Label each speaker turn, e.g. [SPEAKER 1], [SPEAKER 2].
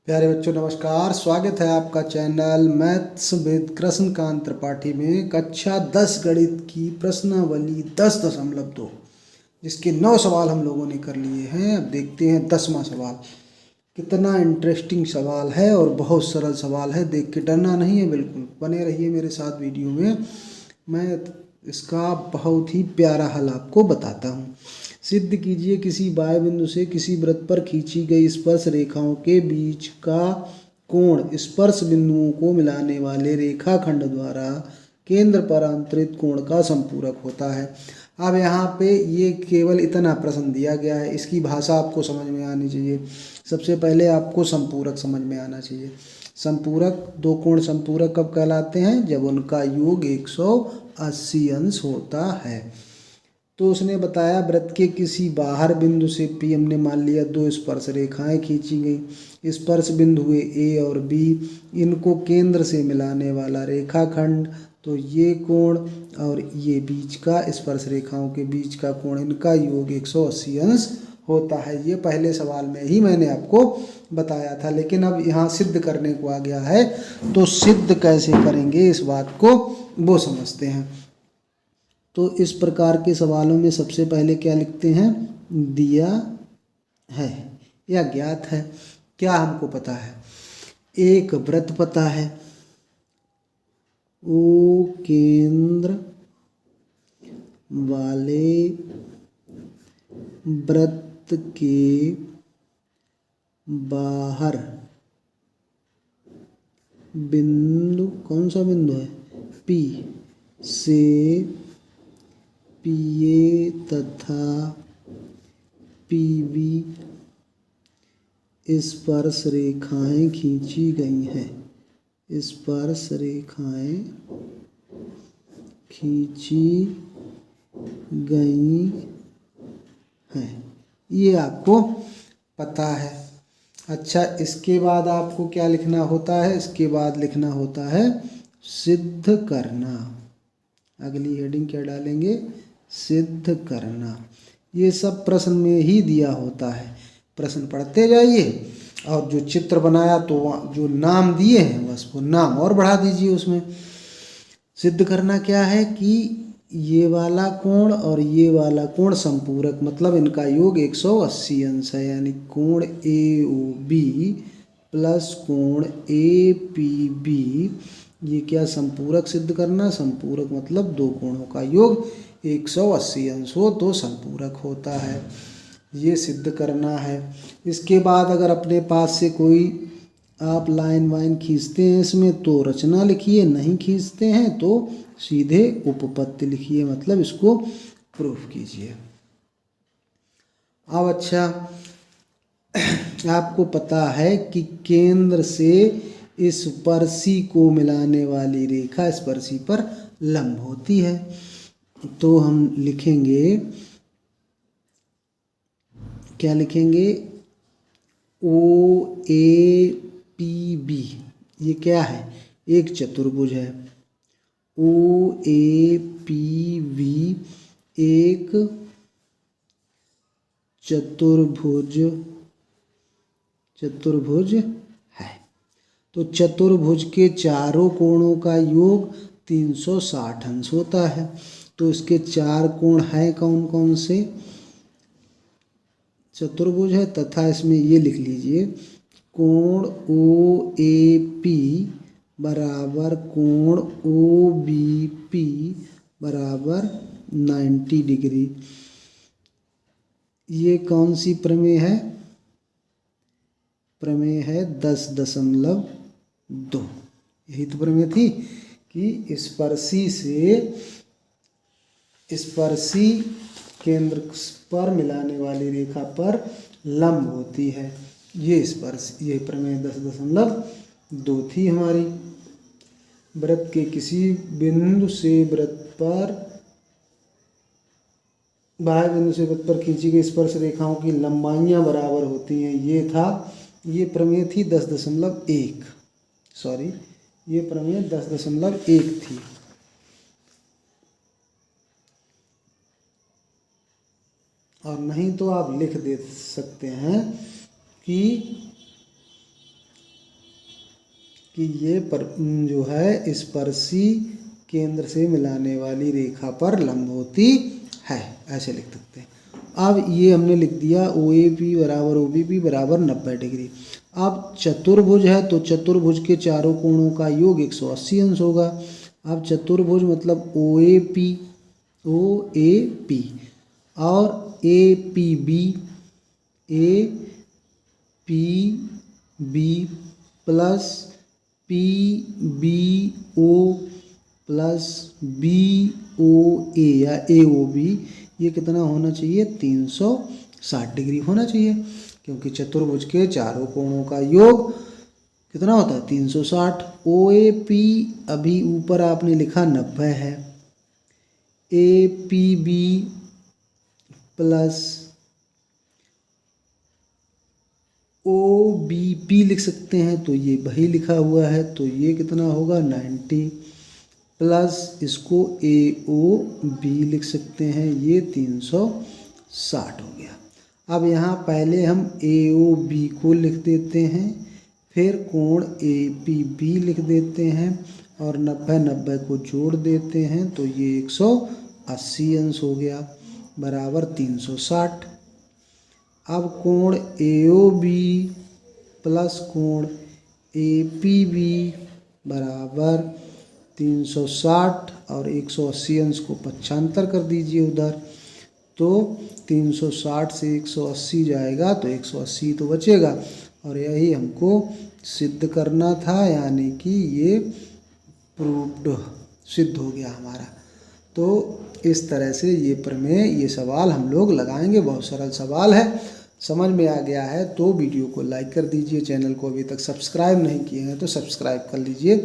[SPEAKER 1] प्यारे बच्चों नमस्कार। स्वागत है आपका channel maths with Krishnakant Tripathi में कक्षा 10 गणित की प्रश्नावली 10.2 जिसके 9 सवाल हम लोगों ने कर लिए हैं। अब देखते हैं 10वां सवाल। कितना इंटरेस्टिंग सवाल है और बहुत सरल सवाल है। देख के डरना नहीं है, बिल्कुल बने रहिए मेरे साथ वीडियो में। मैं इसका बहुत ही प्यारा हल आपको बताता हूँ। सिद्ध कीजिए किसी बाह्य बिंदु से किसी वृत्त पर खींची गई स्पर्श रेखाओं के बीच का कोण स्पर्श बिंदुओं को मिलाने वाले रेखाखंड द्वारा केंद्र पर अंतरित कोण का संपूरक होता है। अब यहाँ पे ये केवल इतना प्रश्न दिया गया है, इसकी भाषा आपको समझ में आनी चाहिए। सबसे पहले आपको संपूरक समझ में आना चाहिए। संपूरक, दो कोण संपूरक कब कहलाते हैं? जब उनका योग 180 अंश होता है। तो उसने बताया वृत्त के किसी बाहर बिंदु से P, हमने मान लिया दो स्पर्श रेखाएं खींची गई। स्पर्श बिंदु हुए A और B, इनको केंद्र से मिलाने वाला रेखाखंड, तो ये कोण और ये बीच का स्पर्श रेखाओं के बीच का कोण, इनका योग 180 अंश होता है। ये पहले सवाल में ही मैंने आपको बताया था, लेकिन अब यहाँ सिद्ध करने को आ गया है। तो सिद्ध कैसे करेंगे इस बात को वो समझते हैं। तो इस प्रकार के सवालों में सबसे पहले क्या लिखते हैं? दिया है या ज्ञात है। क्या हमको पता है? एक वृत्त पता है, ओ केंद्र वाले वृत्त के बाहर बिंदु, कौन सा बिंदु है? P से PA तथा PB स्पर्श रेखाएं खींची गई हैं। स्पर्श रेखाएं खींची गई हैं, ये आपको पता है। अच्छा, इसके बाद आपको क्या लिखना होता है? इसके बाद लिखना होता है सिद्ध करना। अगली हेडिंग क्या डालेंगे? सिद्ध करना। ये सब प्रश्न में ही दिया होता है। प्रश्न पढ़ते जाइए और जो चित्र बनाया तो जो नाम दिए हैं बस वो नाम और बढ़ा दीजिए उसमें। सिद्ध करना क्या है कि ये वाला कोण और ये वाला कोण संपूरक, मतलब इनका योग 180 अंश है। यानी कोण AOB प्लस कोण APB, ये क्या संपूरक सिद्ध करना? संपूरक मतलब दो कोणों का योग 180 अंश हो तो संपूरक होता है। ये सिद्ध करना है। इसके बाद अगर अपने पास से कोई आप लाइन वाइन खींचते हैं इसमें तो रचना लिखिए, नहीं खींचते हैं तो सीधे उपपत्ति लिखिए, मतलब इसको प्रूफ कीजिए। अब अच्छा, आपको पता है कि केंद्र से स्पर्शी को मिलाने वाली रेखा स्पर्शी पर लंब होती है। तो हम लिखेंगे, क्या लिखेंगे? OAPB, ये क्या है? एक चतुर्भुज है। OAPB एक चतुर्भुज है। तो चतुर्भुज के चारों कोणों का योग 360 अंश होता है। तो इसके चार कोण हैं कौन कौन से? चतुर्भुज है तथा इसमें ये लिख लीजिए कोण OAP बराबर कोण OBP बराबर 90 डिग्री। ये कौन सी प्रमेय है? प्रमेय है 10.2। यही तो प्रमेय थी कि स्पर्शी केंद्र पर मिलाने वाली रेखा पर लंब होती है। ये प्रमेय 10.2 थी हमारी। वृत्त के किसी बिंदु से बाह्य बिंदु से वृत्त पर खींची गई स्पर्श रेखाओं की लंबाइयां बराबर होती हैं। ये था, ये प्रमेय थी 10.1, सॉरी ये प्रमेय 10.1 थी। और नहीं तो आप लिख दे सकते हैं कि कि ये जो है स्पर्शी केंद्र से मिलाने वाली रेखा पर लंब होती है, ऐसे लिख सकते हैं। अब ये हमने लिख दिया OAP बराबर OBP बराबर 90 डिग्री। अब चतुर्भुज है तो चतुर्भुज के चारों कोणों का योग 180 अंश होगा। अब चतुर्भुज मतलब OAP और APB plus PBO plus BOA या AOB, ये कितना होना चाहिए? 360 डिग्री होना चाहिए, क्योंकि चतुर्भुज के चारों कोणों का योग कितना होता है? 360। OAP अभी ऊपर आपने लिखा 90 है, APB प्लस OBP लिख सकते हैं, तो ये वही लिखा हुआ है, तो ये कितना होगा? 90 प्लस इसको AOB लिख सकते हैं, ये 360 हो गया। अब यहाँ पहले हम AOB को लिख देते हैं, फिर कोण APB लिख देते हैं और 90 को जोड़ देते हैं, तो ये 180 अंश हो गया बराबर 360। अब कोण AOB प्लस कोण APB बराबर 360 और 180 अंश को पक्षांतर कर दीजिए उधर, तो 360 से 180 जाएगा तो 180 तो बचेगा, और यही हमको सिद्ध करना था, यानी कि ये प्रूव्ड सिद्ध हो गया हमारा। तो इस तरह से ये प्रमेय, ये सवाल हम लोग लगाएंगे। बहुत सरल सवाल है, समझ में आ गया है तो वीडियो को लाइक कर दीजिए। चैनल को अभी तक सब्सक्राइब नहीं किए हैं तो सब्सक्राइब कर लीजिए।